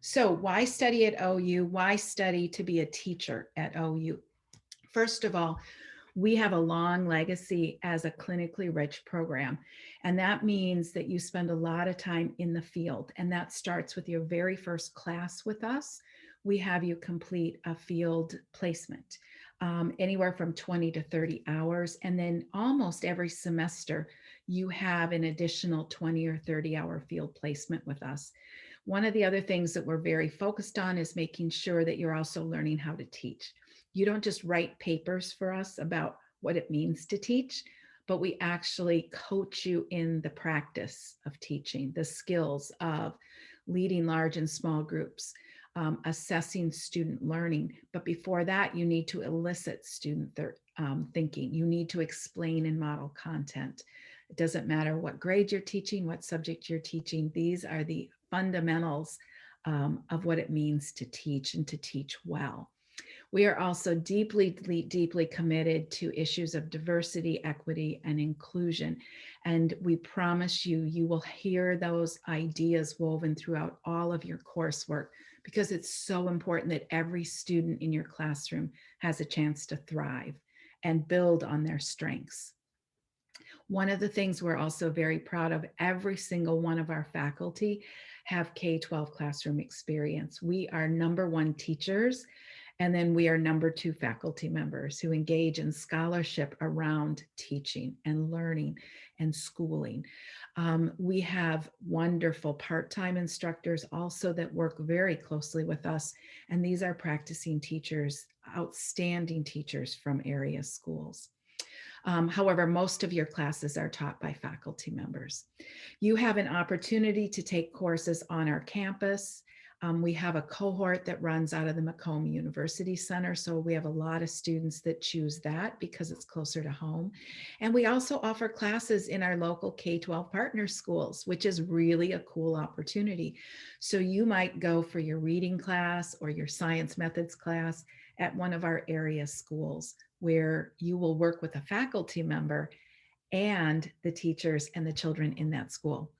So why study at OU? Why study to be a teacher at OU? First of all, we have a long legacy as a clinically rich program. And that means that you spend a lot of time in the field. And that starts with your very first class with us. We have you complete a field placement, anywhere from 20 to 30 hours. And then almost every semester, you have an additional 20 or 30-hour field placement with us. One of the other things that we're very focused on is making sure that you're also learning how to teach. You don't just write papers for us about what it means to teach, but we actually coach you in the practice of teaching, the skills of leading large and small groups, assessing student learning. But before that, you need to elicit student thinking. You need to explain and model content. It doesn't matter what grade you're teaching, what subject you're teaching. These are the fundamentals of what it means to teach and to teach well. We are also deeply, deeply committed to issues of diversity, equity, and inclusion. And we promise you, you will hear those ideas woven throughout all of your coursework because it's so important that every student in your classroom has a chance to thrive and build on their strengths. One of the things we're also very proud of, every single one of our faculty have K-12 classroom experience. We are #1 teachers, and then we are #2 faculty members who engage in scholarship around teaching and learning and schooling. We have wonderful part-time instructors also that work very closely with us, and these are practicing teachers, outstanding teachers from area schools. However, most of your classes are taught by faculty members. You have an opportunity to take courses on our campus. We have a cohort that runs out of the Macomb University Center, so we have a lot of students that choose that because it's closer to home. And we also offer classes in our local K-12 partner schools, which is really a cool opportunity. So you might go for your reading class or your science methods class at one of our area schools, where you will work with a faculty member and the teachers and the children in that school.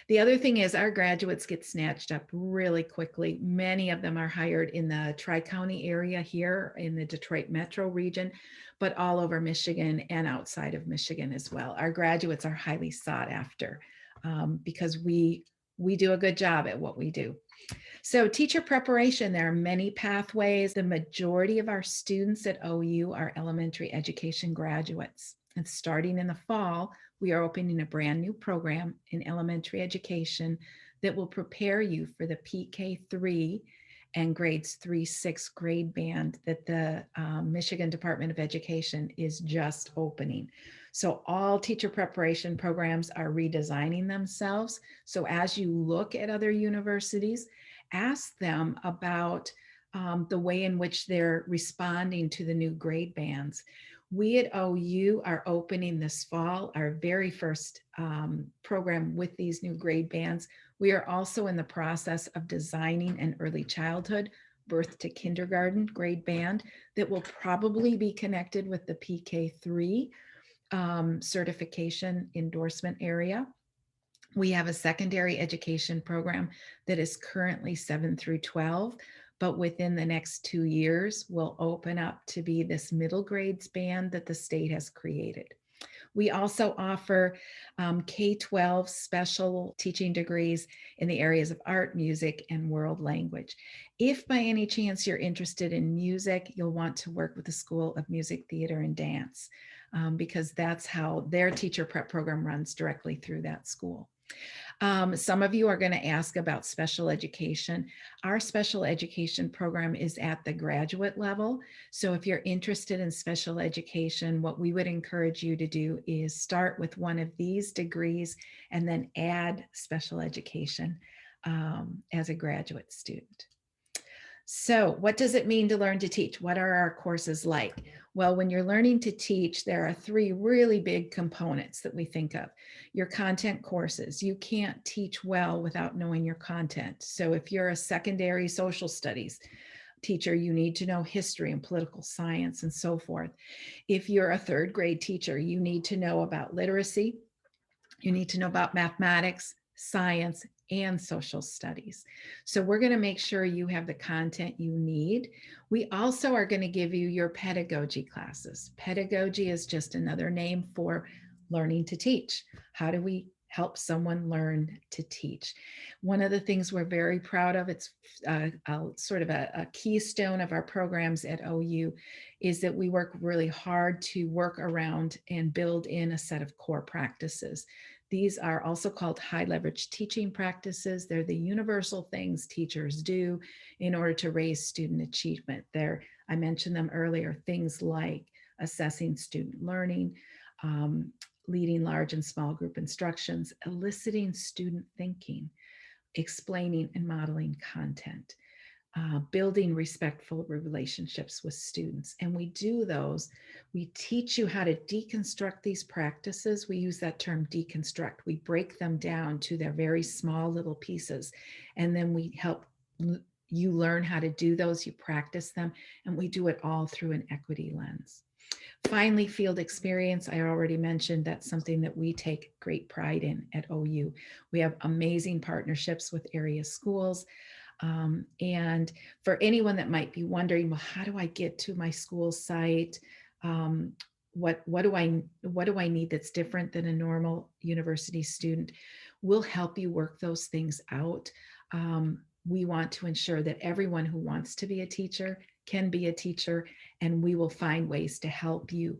The other thing is our graduates get snatched up really quickly. Many of them are hired in the Tri-County area here in the Detroit metro region, but all over Michigan and outside of Michigan as well. Our graduates are highly sought after because we do a good job at what we do. So teacher preparation, there are many pathways. The majority of our students at OU are elementary education graduates. And starting in the fall, we are opening a brand new program in elementary education that will prepare you for the PK3 and grades 3-6 grade band that the Michigan Department of Education is just opening. So all teacher preparation programs are redesigning themselves. So as you look at other universities, ask them about the way in which they're responding to the new grade bands. We at OU are opening this fall our very first program with these new grade bands. We are also in the process of designing an early childhood, birth to kindergarten grade band that will probably be connected with the PK3 certification endorsement area. We have a secondary education program that is currently 7 through 12, but within the next 2 years will open up to be this middle grades band that the state has created. We also offer K-12 special teaching degrees in the areas of art, music, and world language. If by any chance you're interested in music, you'll want to work with the School of Music, Theater, and Dance because that's how their teacher prep program runs directly through that school. Some of you are going to ask about special education. Our special education program is at the graduate level. So if you're interested in special education, what we would encourage you to do is start with one of these degrees and then add special education as a graduate student. So what does it mean to learn to teach? What are our courses like? Well, when you're learning to teach, there are 3 really big components that we think of. Your content courses. You can't teach well without knowing your content. So if you're a secondary social studies teacher, you need to know history and political science and so forth. If you're a 3rd grade teacher, you need to know about literacy. You need to know about mathematics, science, and social studies. So we're going to make sure you have the content you need. We also are going to give you your pedagogy classes. Pedagogy is just another name for learning to teach. How do we help someone learn to teach? One of the things we're very proud of, it's sort of a keystone of our programs at OU, is that we work really hard to work around and build in a set of core practices. These are also called high leverage teaching practices. They're the universal things teachers do in order to raise student achievement. I mentioned them earlier, things like assessing student learning, leading large and small group instructions, eliciting student thinking, explaining and modeling content, building respectful relationships with students. And we do those. We teach you how to deconstruct these practices. We use that term deconstruct. We break them down to their very small little pieces. And then we help you learn how to do those, you practice them, and we do it all through an equity lens. Finally, field experience. I already mentioned that's something that we take great pride in at OU. We have amazing partnerships with area schools. And for anyone that might be wondering, well, how do I get to my school site? What do I need that's different than a normal university student? We'll help you work those things out. We want to ensure that everyone who wants to be a teacher can be a teacher, and we will find ways to help you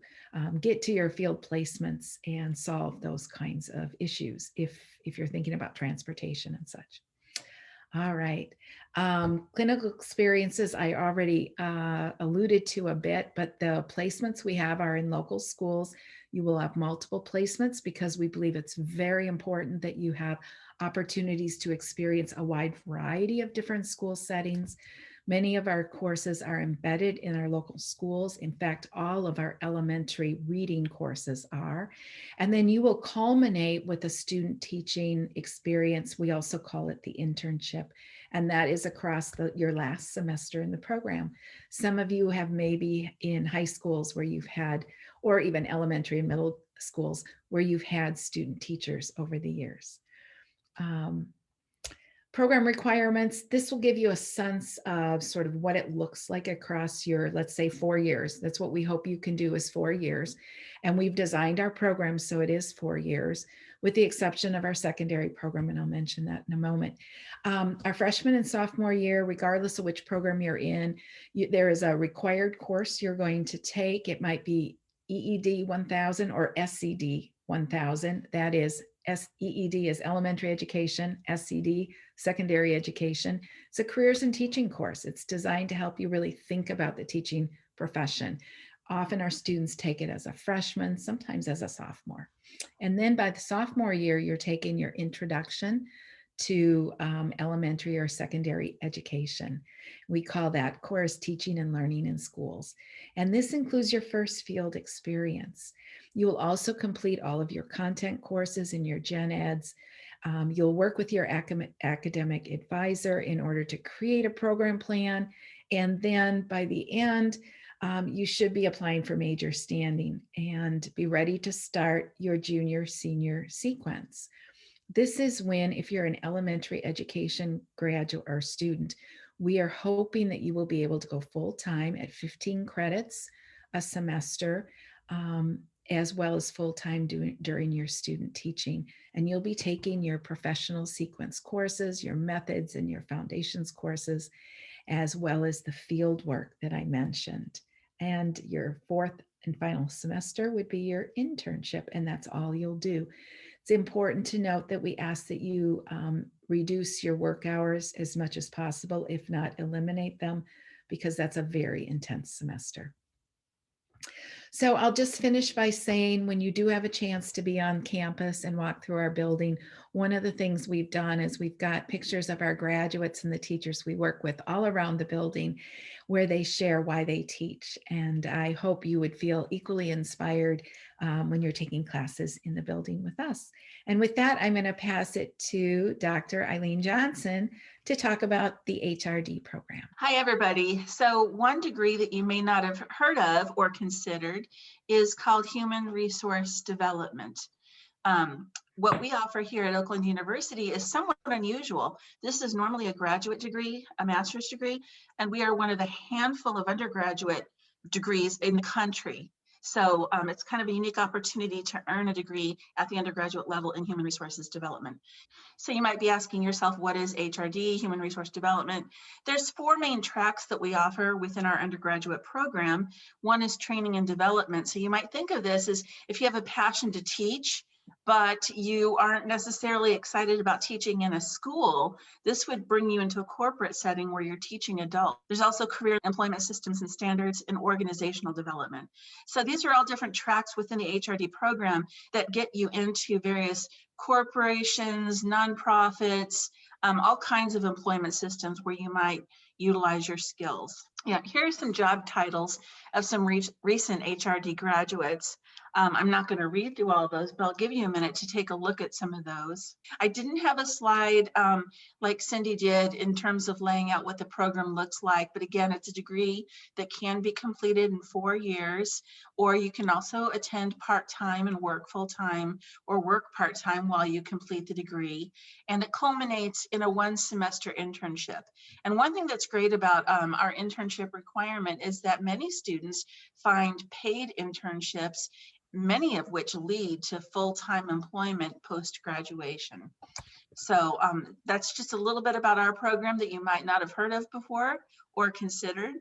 get to your field placements and solve those kinds of issues if you're thinking about transportation and such. All right. Clinical experiences, I already alluded to a bit, but the placements we have are in local schools. You will have multiple placements because we believe it's very important that you have opportunities to experience a wide variety of different school settings. Many of our courses are embedded in our local schools. In fact, all of our elementary reading courses are. And then you will culminate with a student teaching experience. We also call it the internship. And that is across your last semester in the program. Some of you have maybe in high schools where you've had, or even elementary and middle schools where you've had student teachers over the years. Program requirements, this will give you a sense of sort of what it looks like across your, let's say, 4 years. That's what we hope you can do is 4 years. And we've designed our program so it is 4 years, with the exception of our secondary program, and I'll mention that in a moment. Our freshman and sophomore year, regardless of which program you're in, there is a required course you're going to take. It might be EED 1000 or SCD 1000. That is, EED is elementary education, SCD, secondary education. It's a careers and teaching course. It's designed to help you really think about the teaching profession. Often our students take it as a freshman, sometimes as a sophomore. And then by the sophomore year, you're taking your introduction to elementary or secondary education. We call that course teaching and learning in schools. And this includes your first field experience. You will also complete all of your content courses in your gen eds. You'll work with your academic advisor in order to create a program plan. And then by the end, you should be applying for major standing and be ready to start your junior senior sequence. This is when, if you're an elementary education graduate or student, we are hoping that you will be able to go full-time at 15 credits a semester, as well as full-time during your student teaching. And you'll be taking your professional sequence courses, your methods and your foundations courses, as well as the field work that I mentioned. And your fourth and final semester would be your internship, and that's all you'll do. It's important to note that we ask that you reduce your work hours as much as possible, if not eliminate them, because that's a very intense semester. So I'll just finish by saying, when you do have a chance to be on campus and walk through our building, one of the things we've done is we've got pictures of our graduates and the teachers we work with all around the building where they share why they teach. And I hope you would feel equally inspired when you're taking classes in the building with us. And with that, I'm going to pass it to Dr. Eileen Johnson to talk about the HRD program. Hi, everybody. So one degree that you may not have heard of or considered is called Human Resource Development. What we offer here at Oakland University is somewhat unusual. This is normally a graduate degree, a master's degree, and we are one of the handful of undergraduate degrees in the country. So it's kind of a unique opportunity to earn a degree at the undergraduate level in human resources development. So you might be asking yourself, what is HRD, human resource development? There's 4 main tracks that we offer within our undergraduate program. One is training and development. So you might think of this as if you have a passion to teach, but you aren't necessarily excited about teaching in a school, this would bring you into a corporate setting where you're teaching adults. There's also career employment systems and standards and organizational development. So these are all different tracks within the HRD program that get you into various corporations, nonprofits, all kinds of employment systems where you might utilize your skills. Yeah, here are some job titles of some recent HRD graduates. I'm not going to read through all of those, but I'll give you a minute to take a look at some of those. I didn't have a slide like Cindy did in terms of laying out what the program looks like, but again, it's a degree that can be completed in 4 years, or you can also attend part-time and work full-time, or work part-time while you complete the degree, and it culminates in a 1-semester internship. And one thing that's great about our internship requirement is that many students find paid internships, many of which lead to full-time employment post-graduation. So that's just a little bit about our program that you might not have heard of before or considered.